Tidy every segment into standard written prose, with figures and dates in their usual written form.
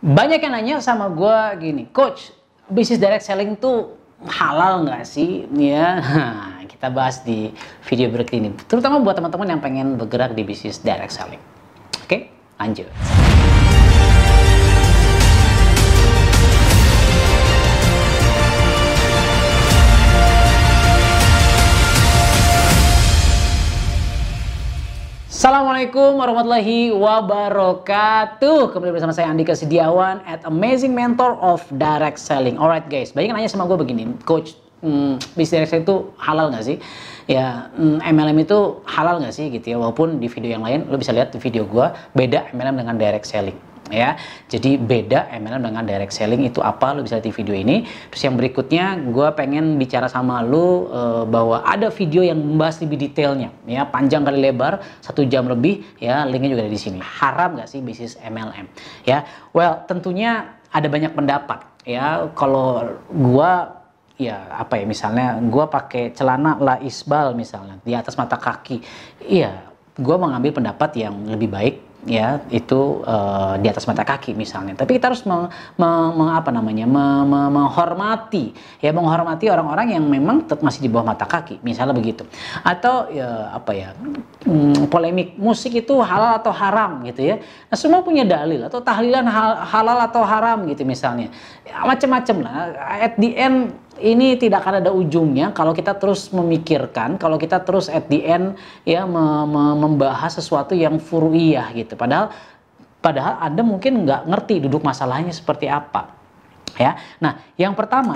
Banyak yang nanya sama gue gini, Coach, bisnis direct selling tuh halal nggak sih? Ya, kita bahas di video berikut ini. Terutama buat teman-teman yang pengen bergerak di bisnis direct selling. Oke, lanjut. Assalamualaikum warahmatullahi wabarakatuh. Kembali bersama saya Andika Setiawan at Amazing Mentor of Direct Selling. Alright guys, banyak yang nanya sama gue begini, Coach, bisnis direct selling itu halal nggak sih? Ya, MLM itu halal nggak sih gitu ya? Walaupun di video yang lain lo bisa lihat di video gue beda MLM dengan direct selling. Ya, jadi beda MLM dengan direct selling itu apa, lo bisa lihat di video ini. Terus yang berikutnya gue pengen bicara sama lo bahwa ada video yang membahas lebih detailnya, ya, panjang kali lebar, 1 jam lebih, ya, linknya juga ada di sini. Haram nggak sih bisnis MLM? Ya, well, tentunya ada banyak pendapat, ya. Kalau gue, ya apa ya, misalnya gue pakai celana La Isbal misalnya di atas mata kaki, iya, gue mengambil pendapat yang lebih baik, ya, itu di atas mata kaki misalnya. Tapi kita harus menghormati, ya, menghormati orang-orang yang memang tetap masih di bawah mata kaki, misalnya begitu. Atau ya apa ya, polemik musik itu halal atau haram gitu ya. Nah, semua punya dalil, atau tahlilan halal atau haram gitu misalnya. Ya, macam-macam lah. At the end ini tidak akan ada ujungnya kalau kita terus memikirkan, kalau kita terus at the end, ya, membahas sesuatu yang furu'iyah gitu. Padahal Anda mungkin nggak ngerti duduk masalahnya seperti apa. Ya, nah yang pertama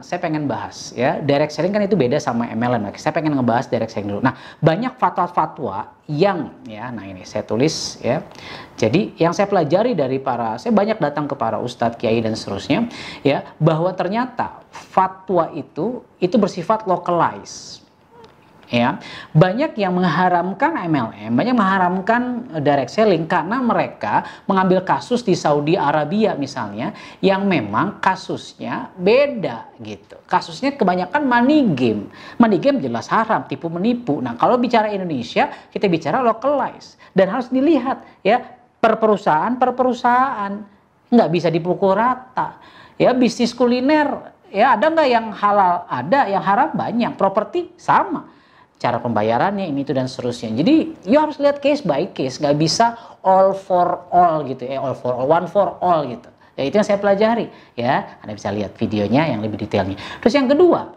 saya pengen bahas, ya, direct selling kan itu beda sama MLM. Saya pengen ngebahas direct selling dulu. Nah, banyak fatwa-fatwa yang, ya, nah ini saya tulis, ya. Jadi yang saya pelajari dari saya banyak datang ke para ustadz, kiai dan seterusnya, ya, bahwa ternyata fatwa itu bersifat localized. Ya, banyak yang mengharamkan MLM, banyak mengharamkan direct selling karena mereka mengambil kasus di Saudi Arabia misalnya yang memang kasusnya beda gitu. Kasusnya kebanyakan money game. Money game jelas haram, tipu menipu. Nah, kalau bicara Indonesia, kita bicara localized dan harus dilihat, ya, per perusahaan, nggak bisa dipukul rata. Ya, bisnis kuliner, ya, ada nggak yang halal? Ada, yang haram banyak. Properti sama, cara pembayarannya ini itu dan seterusnya. Jadi you harus lihat case by case, nggak bisa all for all gitu, all for all, one for all gitu. Ya, itu yang saya pelajari, ya. Anda bisa lihat videonya yang lebih detailnya. Terus yang kedua,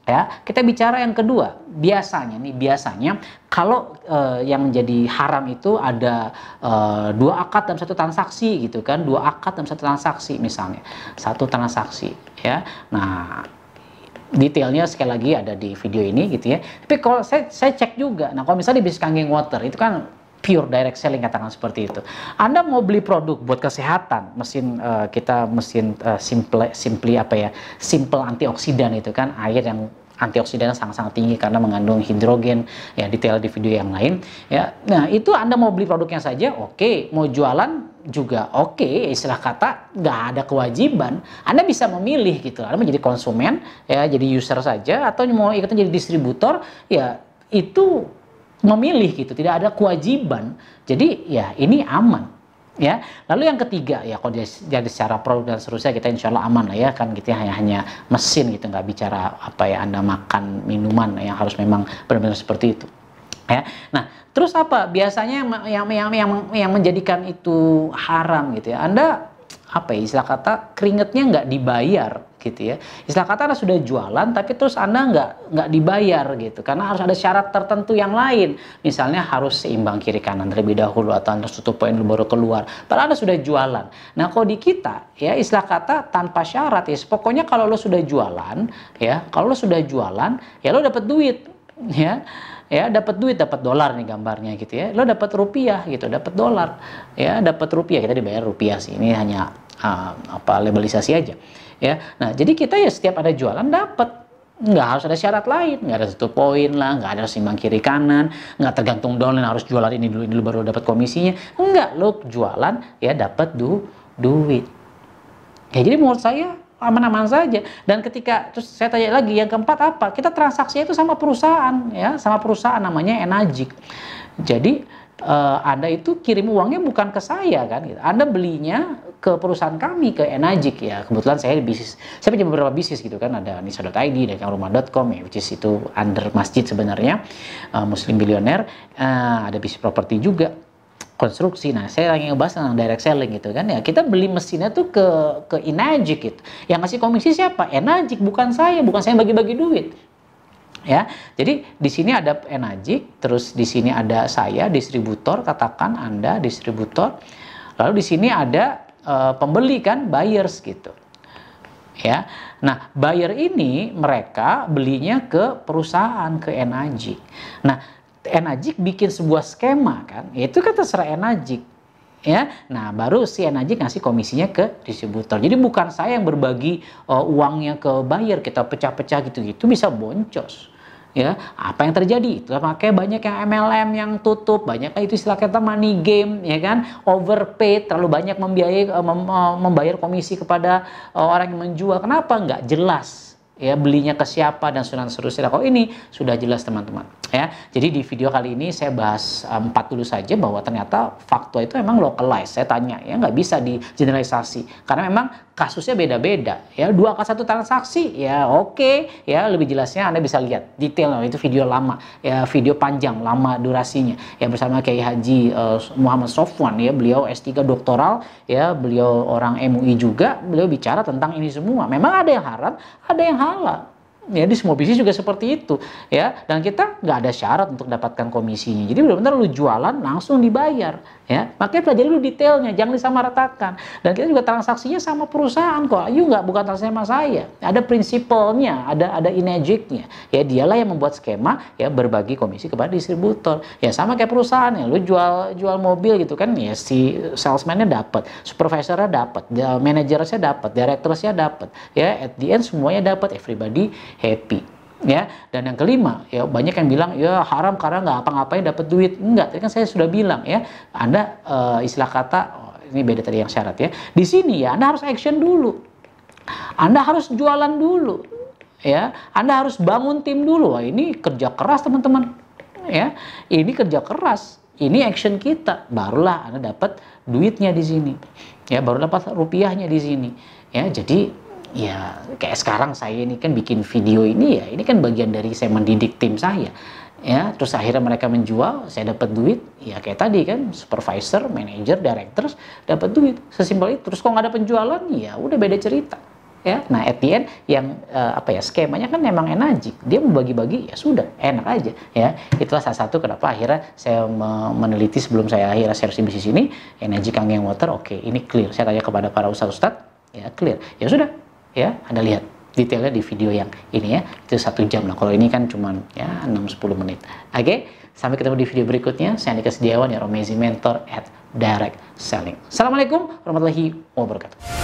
ya, kita bicara yang kedua. Biasanya kalau yang menjadi haram itu ada 2 akad dalam 1 transaksi gitu kan, 2 akad dalam 1 transaksi misalnya, 1 transaksi, ya. Nah, detailnya sekali lagi ada di video ini gitu ya. Tapi kalau saya cek juga, nah kalau misalnya di bisnis Kangen Water itu kan pure direct selling, katakan seperti itu. Anda mau beli produk buat kesehatan, mesin simple antioksidan itu kan, air yang antioksidannya sangat-sangat tinggi karena mengandung hidrogen, ya, detail di video yang lain, ya. Nah, itu Anda mau beli produknya saja, oke. Mau jualan juga oke. Istilah kata nggak ada kewajiban. Anda bisa memilih gitu. Anda menjadi konsumen, ya, jadi user saja, atau mau ikutan jadi distributor, ya, itu memilih gitu. Tidak ada kewajiban. Jadi ya ini aman. Ya, lalu yang ketiga, ya, kalau jadi secara produk dan seterusnya kita insya Allah aman lah, ya, kan gitu ya, hanya mesin gitu, nggak bicara apa ya, Anda makan minuman yang harus memang benar-benar seperti itu, ya. Nah, terus apa biasanya yang menjadikan itu haram gitu ya? Anda apa ya, istilah kata keringetnya nggak dibayar gitu ya. Istilah kata Anda sudah jualan tapi terus Anda nggak dibayar gitu karena harus ada syarat tertentu yang lain. Misalnya harus seimbang kiri kanan terlebih dahulu, atau Anda tutup poin baru keluar. Padahal Anda sudah jualan. Nah, kalau di kita, ya, istilah kata tanpa syarat, ya, pokoknya kalau lo sudah jualan, ya, kalau lo sudah jualan, ya, lo dapat duit, ya. Ya, dapat duit, dapat dolar nih gambarnya gitu ya. Lo dapat rupiah gitu, dapat dolar, ya, dapat rupiah, kita dibayar rupiah sih. Ini hanya labelisasi aja, ya. Nah, jadi kita ya setiap ada jualan dapat, nggak harus ada syarat lain, nggak ada satu poin lah, nggak ada simbang kiri kanan, nggak tergantung dolar harus jualan ini dulu baru dapat komisinya. Enggak, lo jualan ya dapat duit. Ya, jadi menurut saya aman-aman saja. Dan ketika, terus saya tanya lagi, yang keempat apa? Kita transaksinya itu sama perusahaan, ya, sama perusahaan namanya Enagic. Jadi Anda itu kirim uangnya bukan ke saya kan, gitu. Anda belinya ke perusahaan kami, ke Enagic ya. Kebetulan saya di bisnis, saya punya beberapa bisnis gitu kan, ada nisa.id, dagangrumah.com ya, which is itu under masjid sebenarnya, Muslim Billionaire, ada bisnis properti juga, konstruksi. Nah, saya lagi ngebahas tentang direct selling gitu kan ya. Kita beli mesinnya tuh ke Enagic gitu. Yang ngasih komisi siapa? Enagic, bukan saya bagi-bagi duit. Ya, jadi di sini ada Enagic, terus di sini ada saya distributor, katakan Anda distributor, lalu di sini ada pembeli kan, buyers gitu. Ya, nah buyer ini mereka belinya ke perusahaan, ke Enagic. Nah, Enagic bikin sebuah skema kan, itu kan terserah Enagic. Ya, nah baru si Enagic ngasih komisinya ke distributor. Jadi bukan saya yang berbagi uangnya ke buyer, kita pecah-pecah gitu-gitu bisa boncos. Ya, apa yang terjadi? Itu makanya banyak yang MLM yang tutup, banyak itu istilah kata money game, ya kan, overpaid, terlalu banyak membayar komisi kepada orang yang menjual. Kenapa? Nggak jelas. Ya, belinya ke siapa dan seterusnya. Kalau ini sudah jelas teman-teman ya. Jadi di video kali ini saya bahas 4 dulu saja, bahwa ternyata fakta itu memang localized. Saya tanya ya, nggak bisa di generalisasi karena memang kasusnya beda-beda ya. 2 ke 1 transaksi ya, oke ya, lebih jelasnya Anda bisa lihat detail, itu video lama ya, video panjang lama durasinya ya, bersama Kiai Haji Muhammad Sofwan ya. Beliau S3 doktoral ya, beliau orang MUI juga, beliau bicara tentang ini semua. Memang ada yang haram, ada yang halal. Ya, di semua bisnis juga seperti itu ya, dan kita nggak ada syarat untuk dapatkan komisinya. Jadi benar-benar lu jualan langsung dibayar ya. Makanya pelajari dulu detailnya, jangan disamaratakan. Dan kita juga transaksinya sama perusahaan kok. Bukan transaksi sama saya. Ada prinsipalnya, ada Enagicnya ya. Dialah yang membuat skema ya, berbagi komisi kepada distributor ya, sama kayak perusahaan ya. Lu jual mobil gitu kan ya, si salesman-nya dapat, supervisornya dapat, manajernya dapat, direkturnya dapat ya. At the end semuanya dapat, everybody happy ya. Dan yang kelima ya, banyak yang bilang ya haram karena nggak apa-ngapain dapat duit. Enggak, tadi kan saya sudah bilang ya, Anda istilah kata ini beda tadi yang syarat ya. Di sini ya Anda harus action dulu, Anda harus jualan dulu ya, Anda harus bangun tim dulu. Wah, ini kerja keras teman-teman ya, ini kerja keras, ini action kita, barulah Anda dapat duitnya di sini ya, baru dapat rupiahnya di sini ya. Jadi ya kayak sekarang saya ini kan bikin video ini ya, ini kan bagian dari saya mendidik tim saya ya, terus akhirnya mereka menjual, saya dapat duit ya. Kayak tadi kan, supervisor, manager, directors dapat duit, sesimpel itu. Terus kalau nggak ada penjualan ya udah beda cerita ya. Nah at the end yang skemanya kan memang Enagic, dia mau bagi-bagi ya sudah, enak aja ya. Itulah salah satu kenapa akhirnya saya meneliti sebelum saya akhirnya share bisnis ini, Enagic Kangen Water. Oke, ini clear. Saya tanya kepada para ustadz ya, clear ya sudah ya. Anda lihat detailnya di video yang ini ya, itu 1 jam lah. Kalau ini kan cuman ya 6-10 menit. Oke, sampai ketemu di video berikutnya. Saya Andika Setiawan, your amazing mentor at direct selling. Assalamualaikum warahmatullahi wabarakatuh.